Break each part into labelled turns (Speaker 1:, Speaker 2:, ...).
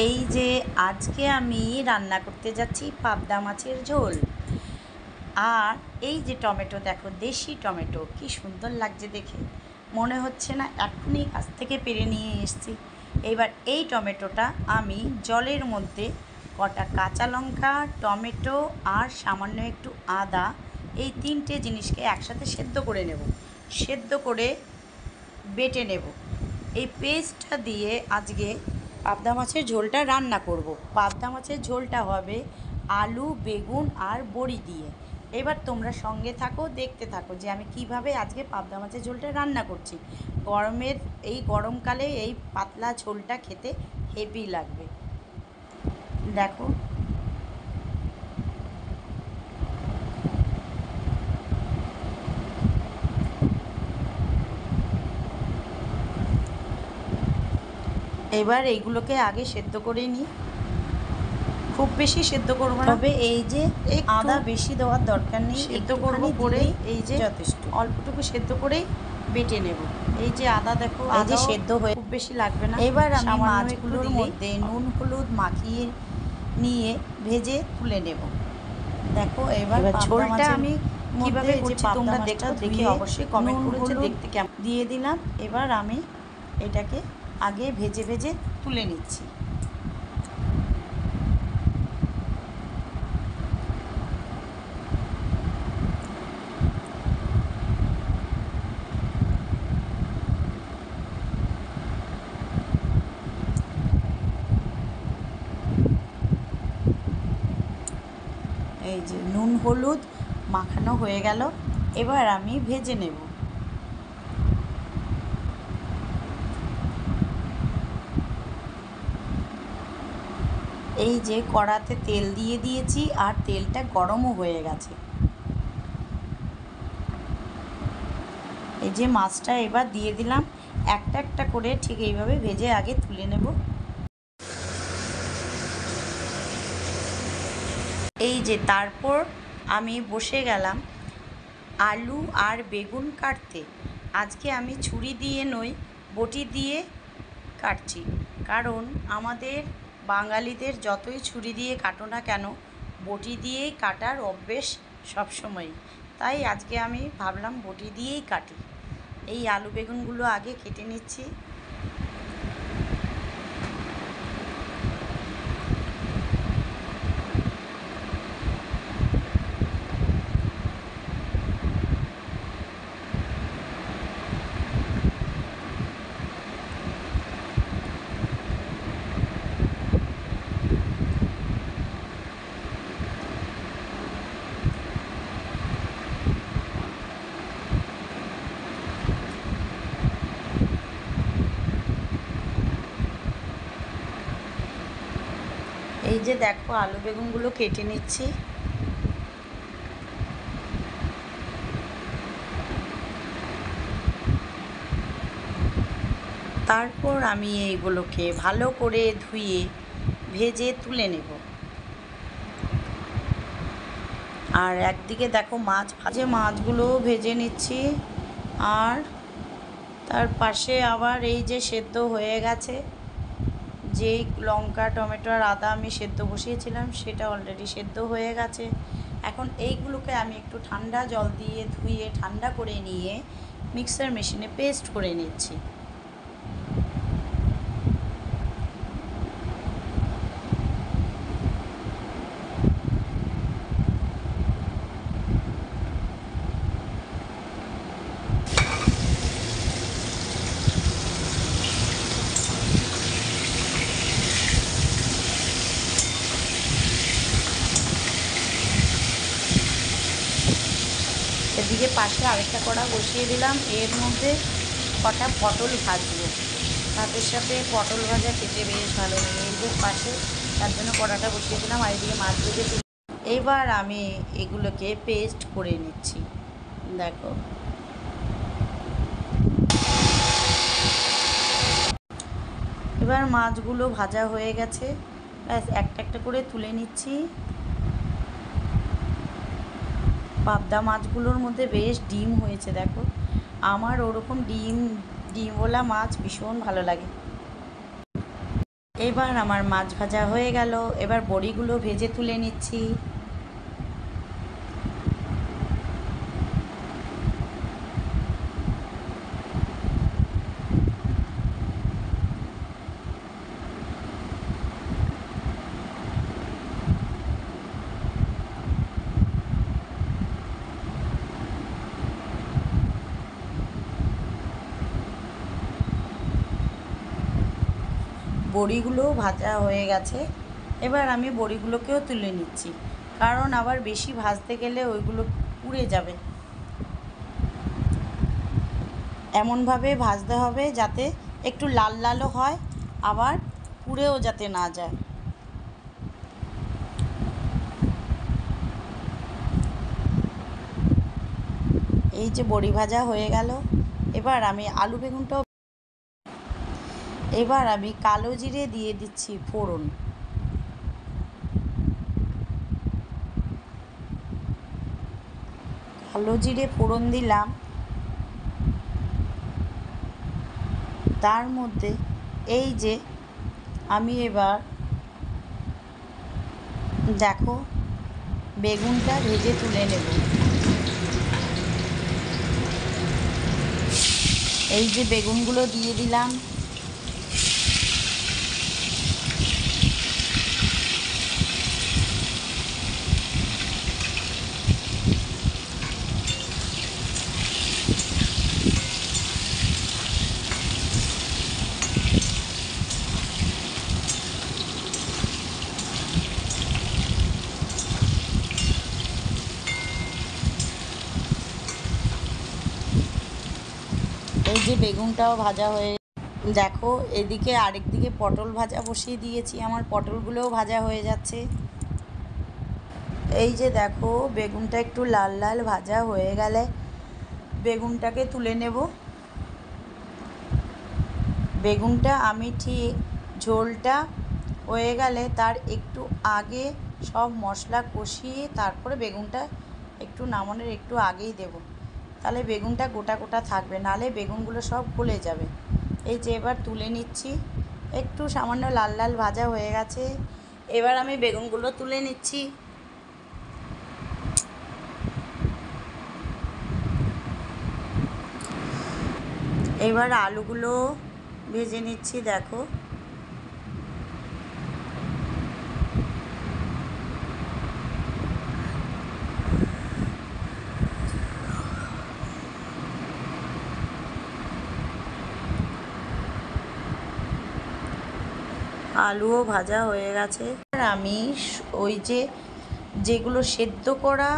Speaker 1: এই যে আজকে আমি রান্না করতে যাচ্ছি পাবদা মাছের ঝোল। আর এই যে টমেটো দেখো, দেশি টমেটো, কি সুন্দর লাগছে দেখে, মনে হচ্ছে না এখনই গাছ থেকে পেরে নিয়ে এসেছি। এবার এই টমেটোটা আমি জলের মধ্যে কটা কাঁচা লঙ্কা, টমেটো আর সামান্য একটু আদা, এই তিনটে জিনিসকে একসাথে সেদ্ধ করে নেব। সেদ্ধ করে বেটে নেব। এই পেস্টটা দিয়ে আজকে পাবদা মাছের ঝোলটা রান্না করব। পাবদা মাছের ঝোলটা হবে আলু, বেগুন আর বড়ি দিয়ে। এবার তোমরা সঙ্গে থাকো, দেখতে থাকো যে আমি কিভাবে আজকে পাবদা মাছের ঝোলটা রান্না করছি। এই গরমকালে এই পাতলা ঝোলটা খেতে হেভি লাগবে। দেখো, এবার এইগুলোকে আগে সেদ্ধ করে নিই। খুব বেশি সেদ্ধ করবো না, তবে এই যে আদা বেশি দেওয়ার দরকার নেই, সেদ্ধ করবো করে এই যে যথেষ্ট অল্পটুকু সেদ্ধ করেই বেটে নেব। এই যে আদা দেখো, এই যে সেদ্ধ হয়ে খুব বেশি লাগবে না। এবার আমি মাছগুলোর মধ্যে নুন হলুদ মাখিয়ে নিয়ে ভেজে তুলে নেব। দেখো এবার ঝোলটা আমি কিভাবে করছি তোমরা দেখে অবশ্যই কমেন্ট করেছে দেখতে কেমন। দিয়ে দিলাম। এবার আমি এটাকে আগে ভেজে ভেজে তুলে নিচ্ছি। এই যে নুন হলুদ মাখানো হয়ে গেল, এবার আমি ভেজে নেব। এই যে কড়াতে তেল দিয়ে দিয়েছি আর তেলটা গরমও হয়ে গেছে। এই যে মাছটা এবার দিয়ে দিলাম, একটা একটা করে ঠিক এইভাবে ভেজে আগে তুলে নেব। এই যে তারপর আমি বসে গেলাম আলু আর বেগুন কাটতে। আজকে আমি ছুরি দিয়ে নই, বটি দিয়ে কাটছি, কারণ আমাদের বাঙালিদের যতই ছুরি দিয়ে কাটো না কেন, বটি দিয়েই কাটার অভ্যেস সবসময়ই। তাই আজকে আমি ভাবলাম বটি দিয়েই কাটি। এই আলু বেগুনগুলো আগে কেটে নিচ্ছি। এই যে দেখো আলু বেগুনগুলো কেটে নিচ্ছি। তারপর আমি এইগুলোকে ভালো করে ধুয়ে ভেজে তুলে নেব। আর একদিকে দেখো মাছগুলো ভেজে নিচ্ছি, আর তার পাশে আবার এই যে সেদ্ধ হয়ে গেছে, যেই লঙ্কা টমেটো আর আদা আমি সেদ্ধ বসিয়েছিলাম সেটা অলরেডি সেদ্ধ হয়ে গেছে। এখন এইগুলোকে আমি একটু ঠান্ডা জল দিয়ে ধুয়ে ঠান্ডা করে নিয়ে মিক্সার মেশিনে পেস্ট করে নিচ্ছি। এদিকে পাশে আরেকটা কড়া বসিয়ে দিলাম, এর মধ্যে কটা পটল ভাজবো। ভাতের সাথে পটল ভাজা খেতে বেশ ভালো লাগে। এই যে পাশে তার জন্য কড়াটা বসিয়ে দিলাম, আর এদিকে মাছ ভেজে তুলি। এবার আমি এগুলোকে পেস্ট করে নিচ্ছি। দেখো এবার মাছগুলো ভাজা হয়ে গেছে, ব্যাস একটা একটা করে তুলে নিচ্ছি। পাবদা মাছগুলোর মধ্যে বেশ ডিম হয়েছে দেখো, আমার ওরকম ডিমওয়ালা মাছ ভীষণ ভালো লাগে। এবার আমার মাছ ভাজা হয়ে গেল, এবার বড়িগুলো ভেজে তুলে নিচ্ছি। বড়িগুলোও ভাজা হয়ে গেছে, এবার আমি বড়িগুলোকেও তুলে নিচ্ছি, কারণ আবার বেশি ভাজতে গেলে ওইগুলো পুড়ে যাবে। এমনভাবে ভাজতে হবে যাতে একটু লাল লালও হয়, আবার পুড়েও যাতে না যায়। এই যে বড়ি ভাজা হয়ে গেল, এবার আমি আলু বেগুনটাও, এবার আমি কালো জিরে দিয়ে দিচ্ছি ফোড়ন। কালো জিরে ফোড়ন দিলাম, তার মধ্যে এই যে আমি এবার দেখো বেগুনটা ভেজে তুলে নেব। এই যে বেগুনগুলো দিয়ে দিলাম, এই যে বেগুনটাও ভাজা হয়ে, দেখো এদিকে আরেক দিকে পটল ভাজা বসিয়ে দিয়েছি, আমার পটলগুলোও ভাজা হয়ে যাচ্ছে। এই যে দেখো বেগুনটা একটু লাল লাল ভাজা হয়ে গেলে বেগুনটাকে তুলে নেব। বেগুনটা আমি ঠিক ঝোলটা হয়ে গেলে তার একটু আগে সব মশলা কষিয়ে তারপরে বেগুনটা একটু নামানোর একটু আগেই দেব, তাহলে বেগুনটা গোটা গোটা থাকবে, নাহলে বেগুনগুলো সব গলে যাবে। এই যে এবার তুলে নিচ্ছি, একটু সামান্য লাল লাল ভাজা হয়ে গেছে, এবার আমি বেগুনগুলো তুলে নিচ্ছি। এবার আলুগুলো ভেজে নিচ্ছি, দেখো আলুও ভাজা হয়ে গেছে। আর আমি ওই যে যেগুলো সেদ্ধ করা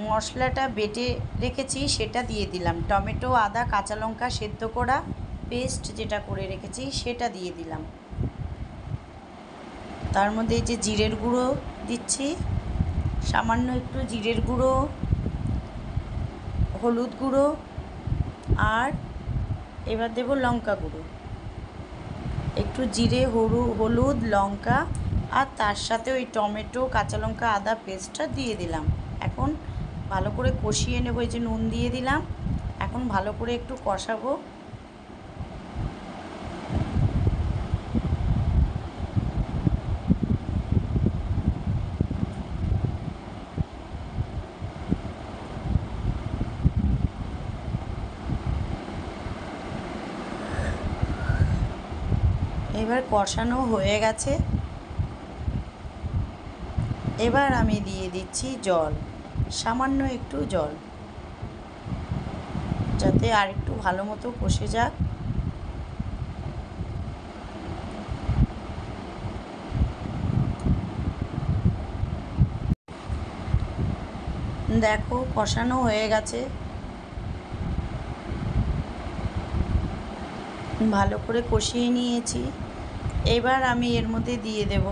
Speaker 1: মশলাটা বেটে রেখেছি সেটা দিয়ে দিলাম, টমেটো আদা কাঁচা লঙ্কা সেদ্ধ করা পেস্ট যেটা করে রেখেছি সেটা দিয়ে দিলাম। তার মধ্যে এই যে জিরের গুঁড়ো দিচ্ছি, সামান্য একটু জিরের গুঁড়ো, হলুদ গুঁড়ো, আর এবার দেব লঙ্কা গুঁড়ো, একটু জিরে হলুদ লঙ্কা, আর তার সাথে ওই টমেটো কাঁচা লঙ্কা আদা পেস্টটা দিয়ে দিলাম। এখন ভালো করে কষিয়ে নেব। এই যে নুন দিয়ে দিলাম, এখন ভালো করে একটু কষাবো। এবার কষানো হয়ে গেছে, এবার আমি দিয়ে দিচ্ছি জল, সামান্য একটু জল, যাতে আর একটু ভালো মতো কষে যাক। দেখো কষানো হয়ে গেছে, ভালো করে কষিয়ে নিয়েছি। এবার আমি এর মধ্যে দিয়ে দেব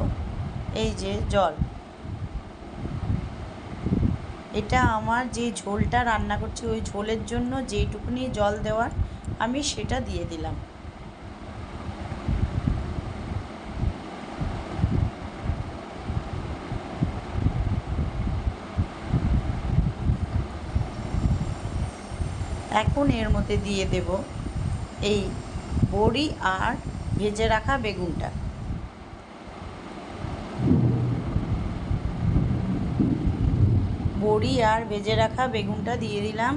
Speaker 1: এই যে জল। এটা আমার যে ঝোলটা রান্না করছি ওই ঝোলের জন্য যেইটুকুনি জল দেওয়ার আমি সেটা দিয়ে দিলাম। এখন এর মধ্যে দিয়ে দেব এই বড়ি আর ভেজে রাখা বেগুনটা। বড়ি আর ভেজে রাখা বেগুনটা দিয়ে দিলাম।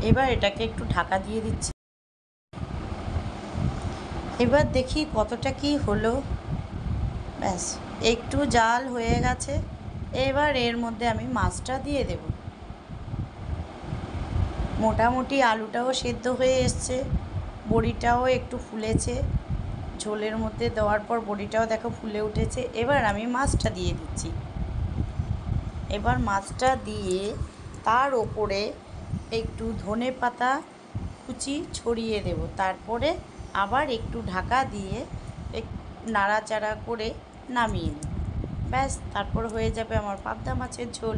Speaker 1: এবার এটাকে একটু ঢাকা দিয়ে দিচ্ছি। এবার দেখি কতটা কি হলো। ব্যাস একটু জাল হয়ে গেছে। এবার এর মধ্যে আমি মাছটা দিয়ে দেব। মোটামুটি আলুটাও সেদ্ধ হয়ে এসছে, বড়িটাও একটু ফুলেছে। ঝোলের মধ্যে দেওয়ার পর বড়িটাও দেখো ফুলে উঠেছে। এবার আমি মাছটা দিয়ে দিচ্ছি। এবার মাছটা দিয়ে তার ওপরে একটু ধনে পাতা কুচি ছড়িয়ে দেব। তারপরে আবার একটু ঢাকা দিয়ে নাড়াচাড়া করে নামিয়ে নেব। ব্যাস তারপর হয়ে যাবে আমার পাবদা মাছের ঝোল।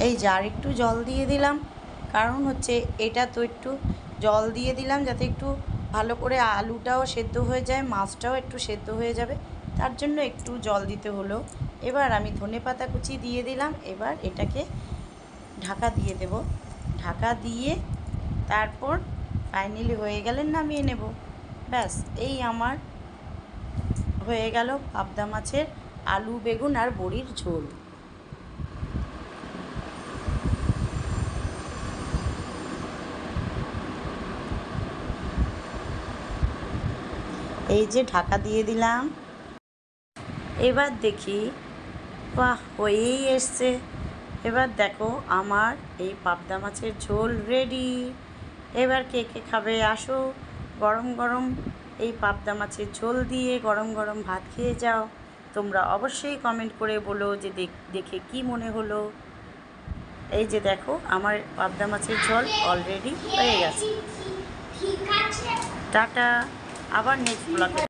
Speaker 1: এই যে আর একটু জল দিয়ে দিলাম, কারণ হচ্ছে এটা তো একটু জল দিয়ে দিলাম যাতে একটু ভালো করে আলুটাও সেদ্ধ হয়ে যায়, মাছটাও একটু সেদ্ধ হয়ে যাবে, তার জন্য একটু জল দিতে হলো। এবার আমি ধনেপাতা কুচি দিয়ে দিলাম। এবার এটাকে ঢাকা দিয়ে দেব। ঢাকা দিয়ে তারপর ফাইনালি হয়ে গেলে নামিয়ে নেব। ব্যাস এই আমার হয়ে গেল পাবদা মাছের আলু বেগুন আর বড়ির ঝোল। এই যে ঢাকা দিয়ে দিলাম। এবার দেখি, বাহ হয়েই এসছে। এবার দেখো আমার এই পাবদা মাছের ঝোল রেডি। এবার কে কে খাবে আসো, গরম গরম এই পাবদা মাছের ঝোল দিয়ে গরম গরম ভাত খেয়ে যাও। তোমরা অবশ্যই কমেন্ট করে বলো যে দেখে কি মনে হলো। এই যে দেখো আমার পাবদা মাছের ঝোল অলরেডি হয়ে গেছে। টাটা, আবার নেক্সট ব্লগে